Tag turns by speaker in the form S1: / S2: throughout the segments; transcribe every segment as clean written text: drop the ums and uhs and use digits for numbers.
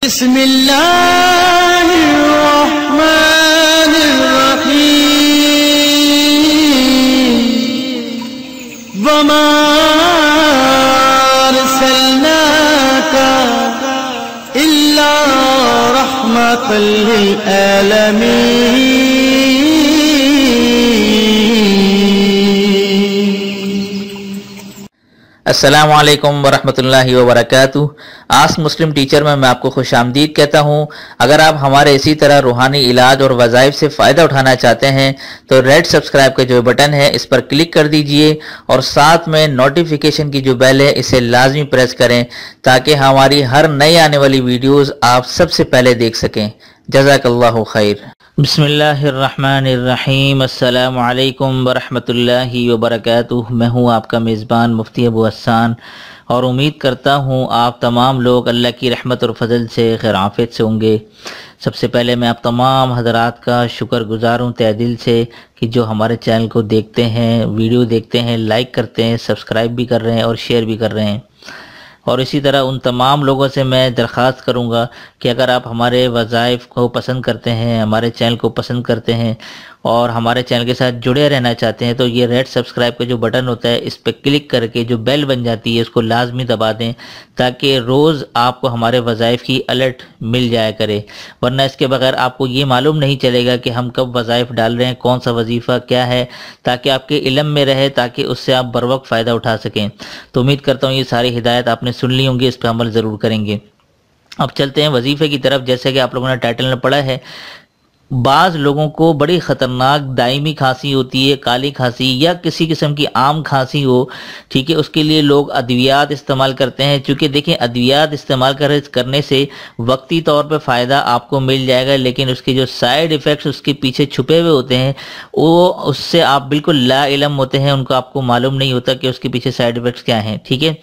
S1: بسم اللہ الرحمن الرحیم وما ارسلناک الا رحمۃ للعالمین۔
S2: السلام علیکم ورحمۃ اللہ وبرکاتہ۔ آسک مسلم ٹیچر میں آپ کو خوش آمدید کہتا ہوں۔ اگر آپ ہمارے اسی طرح روحانی علاج اور وظائف سے فائدہ اٹھانا چاہتے ہیں تو ریڈ سبسکرائب کا جو بٹن ہے اس پر کلک کر دیجئے اور ساتھ میں نوٹیفیکیشن کی جو بیل ہے اسے لازمی پریس کریں تاکہ ہماری ہر نئی آنے والی ویڈیوز آپ سب سے پہلے دیکھ سکیں۔ جزاک اللہ خیر۔ بسم اللہ الرحمن الرحیم۔ السلام علیکم ورحمۃ اللہ وبرکاتہ۔ میں ہوں آپ کا میزبان مفتی ابو حسان اور امید کرتا ہوں آپ تمام لوگ اللہ کی رحمت اور فضل سے خیر عافیت سے ہوں گے۔ سب سے پہلے میں آپ تمام حضرات کا شکر گزار ہوں تہ دل سے کہ جو ہمارے چینل کو دیکھتے ہیں، ویڈیو دیکھتے ہیں، لائک کرتے ہیں، سبسکرائب بھی کر رہے ہیں اور شیئر بھی کر رہے ہیں۔ اور اسی طرح ان تمام لوگوں سے میں درخواست کروں گا کہ اگر آپ ہمارے وظائف کو پسند کرتے ہیں، ہمارے چینل کو پسند کرتے ہیں اور ہمارے چینل کے ساتھ جڑے رہنا چاہتے ہیں تو یہ ریڈ سبسکرائب کا جو بٹن ہوتا ہے اس پہ کلک کر کے جو بیل بن جاتی ہے اس کو لازمی دبا دیں تاکہ روز آپ کو ہمارے وظائف کی الرٹ مل جایا کرے، ورنہ اس کے بغیر آپ کو یہ معلوم نہیں چلے گا کہ ہم کب وظائف ڈال رہے ہیں، کون سا وظیفہ کیا ہے، تاکہ آپ کے علم میں رہے، تاکہ اس سے آپ بروقت فائدہ اٹھا سکیں۔ تو امید کرتا ہوں یہ ساری ہدایت آپ نے سن لی ہوں گی، اس پہ عمل ضرور کریں گے۔ اب چلتے ہیں وظیفے کی طرف۔ جیسے کہ آپ لوگوں نے ٹائٹل میں پڑھا ہے، بعض لوگوں کو بڑی خطرناک دائمی کھانسی ہوتی ہے، کالی کھانسی یا کسی قسم کی عام کھانسی ہو، ٹھیک ہے، اس کے لیے لوگ ادویات استعمال کرتے ہیں۔ چونکہ دیکھیں ادویات استعمال کرنے سے وقتی طور پہ فائدہ آپ کو مل جائے گا، لیکن اس کے جو سائیڈ ایفیکٹس اس کے پیچھے چھپے ہوئے ہوتے ہیں وہ اس سے آپ بالکل لا علم ہوتے ہیں، ان کو آپ کو معلوم نہیں ہوتا کہ اس کے پیچھے سائیڈ ایفیکٹس کیا ہیں، ٹھیک ہے۔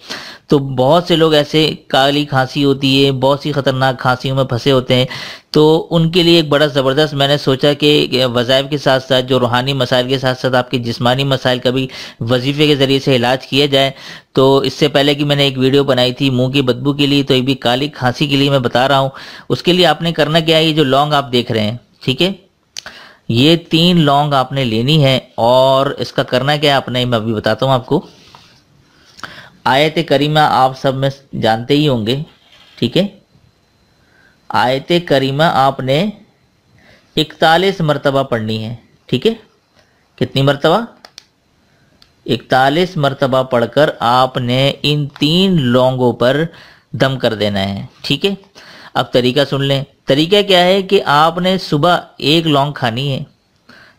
S2: تو بہت سے لوگ ایسے کالی کھانسی ہوتی ہے، بہت سی خطرناک کھانسیوں میں پھنسے ہوتے ہیں، تو ان کے لیے ایک بڑا زبردست میں نے سوچا کہ وظائف کے ساتھ ساتھ جو روحانی مسائل کے ساتھ ساتھ آپ کے جسمانی مسائل کا بھی وظیفے کے ذریعے سے علاج کیا جائے۔ تو اس سے پہلے کہ میں نے ایک ویڈیو بنائی تھی منہ کی بدبو کے لیے، تو ایک بھی کالی کھانسی کے لیے میں بتا رہا ہوں۔ اس کے لیے آپ نے کرنا کیا ہے، یہ جو لونگ آپ دیکھ رہے ہیں، ٹھیک ہے، یہ 3 لونگ آپ نے لینی ہے اور اس کا کرنا کیا ہے آپ نے، میں ابھی بتاتا ہوں آپ کو۔ آیت کریمہ آپ سب میں جانتے ہی ہوں گے، ٹھیک ہے، آیت کریمہ آپ نے 41 مرتبہ پڑھنی ہے، ٹھیک ہے، کتنی مرتبہ؟ 41 مرتبہ پڑھ کر آپ نے ان 3 لونگوں پر دم کر دینا ہے، ٹھیک ہے۔ اب طریقہ سن لیں۔ طریقہ کیا ہے کہ آپ نے صبح 1 لونگ کھانی ہے،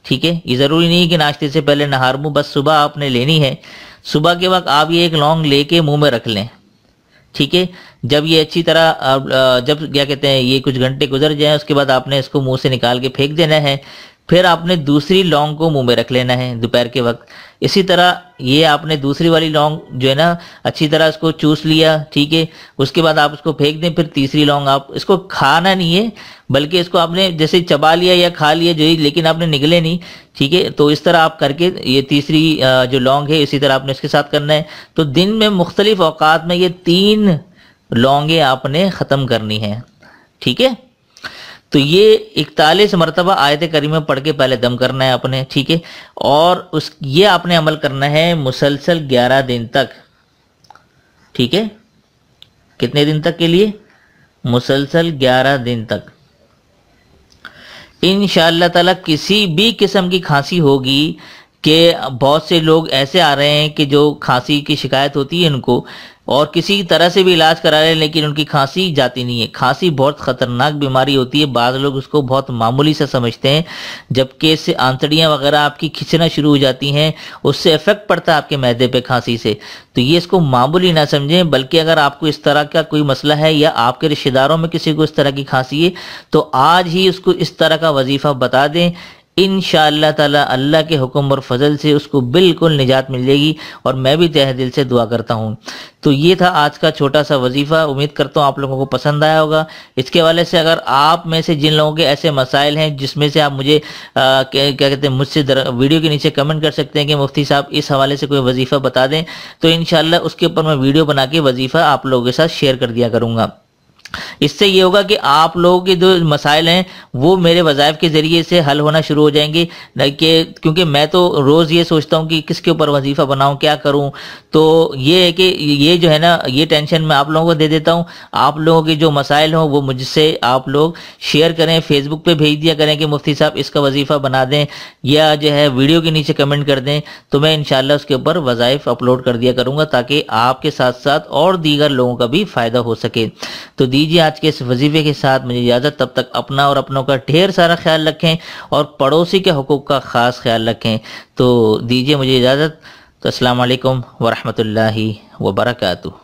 S2: ٹھیک ہے، یہ ضروری نہیں کہ ناشتے سے پہلے نہار منہ، بس صبح آپ نے لینی ہے۔ صبح کے وقت آپ یہ 1 لونگ لے کے منہ میں رکھ لیں، ٹھیک ہے۔ جب یہ اچھی طرح جب کیا کہتے ہیں یہ کچھ گھنٹے گزر جائیں اس کے بعد آپ نے اس کو منہ سے نکال کے پھینک دینا ہے۔ پھر آپ نے دوسری لونگ کو منہ میں رکھ لینا ہے دوپہر کے وقت۔ اسی طرح یہ آپ نے دوسری والی لونگ جو ہے نا اچھی طرح اس کو چوس لیا، ٹھیک ہے، اس کے بعد آپ اس کو پھینک دیں۔ پھر تیسری لونگ آپ اس کو کھانا نہیں ہے بلکہ اس کو آپ نے جیسے چبا لیا یا کھا لیا جو، لیکن آپ نے نگلے نہیں، ٹھیک ہے۔ تو اس طرح آپ کر کے یہ تیسری جو لونگ ہے اسی طرح آپ نے اس کے ساتھ کرنا ہے۔ تو دن میں مختلف اوقات میں یہ 3 لونگیں آپ نے ختم کرنی ہیں، ٹھیک ہے۔ تو یہ 41 مرتبہ آیت کریمہ پڑھ کے پہلے دم کرنا ہے آپ نے، ٹھیک ہے، اور یہ آپ نے عمل کرنا ہے مسلسل 11 دن تک، ٹھیک ہے۔ کتنے دن تک کے لیے؟ مسلسل 11 دن تک۔ انشاءاللہ تعالی کسی بھی قسم کی کھانسی ہوگی کہ بہت سے لوگ ایسے آ رہے ہیں کہ جو کھانسی کی شکایت ہوتی ہے ان کو اور کسی طرح سے بھی علاج کرا رہے ہیں لیکن ان کی کھانسی جاتی نہیں ہے۔ کھانسی بہت خطرناک بیماری ہوتی ہے، بعض لوگ اس کو بہت معمولی سے سمجھتے ہیں، جبکہ اس سے آنتڑیاں وغیرہ آپ کی کھچنا شروع ہو جاتی ہیں، اس سے افیکٹ پڑتا ہے آپ کے معدے پہ کھانسی سے۔ تو یہ اس کو معمولی نہ سمجھیں، بلکہ اگر آپ کو اس طرح کا کوئی مسئلہ ہے یا آپ کے رشتہ داروں میں کسی کو اس طرح کی کھانسی ہے تو آج ہی اس کو اس طرح کا وظیفہ بتا دیں، انشاءاللہ تعالی اللہ کے حکم اور فضل سے اس کو بالکل نجات مل جائے گی، اور میں بھی تہ دل سے دعا کرتا ہوں۔ تو یہ تھا آج کا چھوٹا سا وظیفہ، امید کرتا ہوں آپ لوگوں کو پسند آیا ہوگا۔ اس کے حوالے سے اگر آپ میں سے جن لوگوں کے ایسے مسائل ہیں جس میں سے آپ مجھے کیا کہتے ہیں مجھ سے ویڈیو کے نیچے کمنٹ کر سکتے ہیں کہ مفتی صاحب اس حوالے سے کوئی وظیفہ بتا دیں، تو انشاءاللہ اس کے اوپر میں ویڈیو بنا کے وظیفہ آپ لوگوں کے ساتھ شیئر کر دیا کروں گا۔ اس سے یہ ہوگا کہ آپ لوگوں کے جو مسائل ہیں وہ میرے وظائف کے ذریعے سے حل ہونا شروع ہو جائیں گے، کیونکہ میں تو روز یہ سوچتا ہوں کہ کس کے اوپر وظیفہ بناؤں، کیا کروں، تو یہ ہے کہ یہ جو ہے نا یہ ٹینشن میں آپ لوگوں کو دے دیتا ہوں۔ آپ لوگوں کے جو مسائل ہوں وہ مجھ سے آپ لوگ شیئر کریں، فیس بک پہ بھیج دیا کریں کہ مفتی صاحب اس کا وظیفہ بنا دیں، یا جو ہے ویڈیو کے نیچے کمنٹ کر دیں، تو میں انشاءاللہ اس کے اوپر وظائف اپلوڈ کر دیا کروں گا تاکہ آپ کے ساتھ ساتھ اور دیگر لوگوں کا بھی فائدہ ہو سکے۔ تو دیجیے آج کے اس وظیفے کے ساتھ مجھے اجازت، تب تک اپنا اور اپنوں کا ڈھیر سارا خیال رکھیں اور پڑوسی کے حقوق کا خاص خیال رکھیں۔ تو دیجیے مجھے اجازت، تو السلام علیکم ورحمۃ اللہ وبرکاتہ۔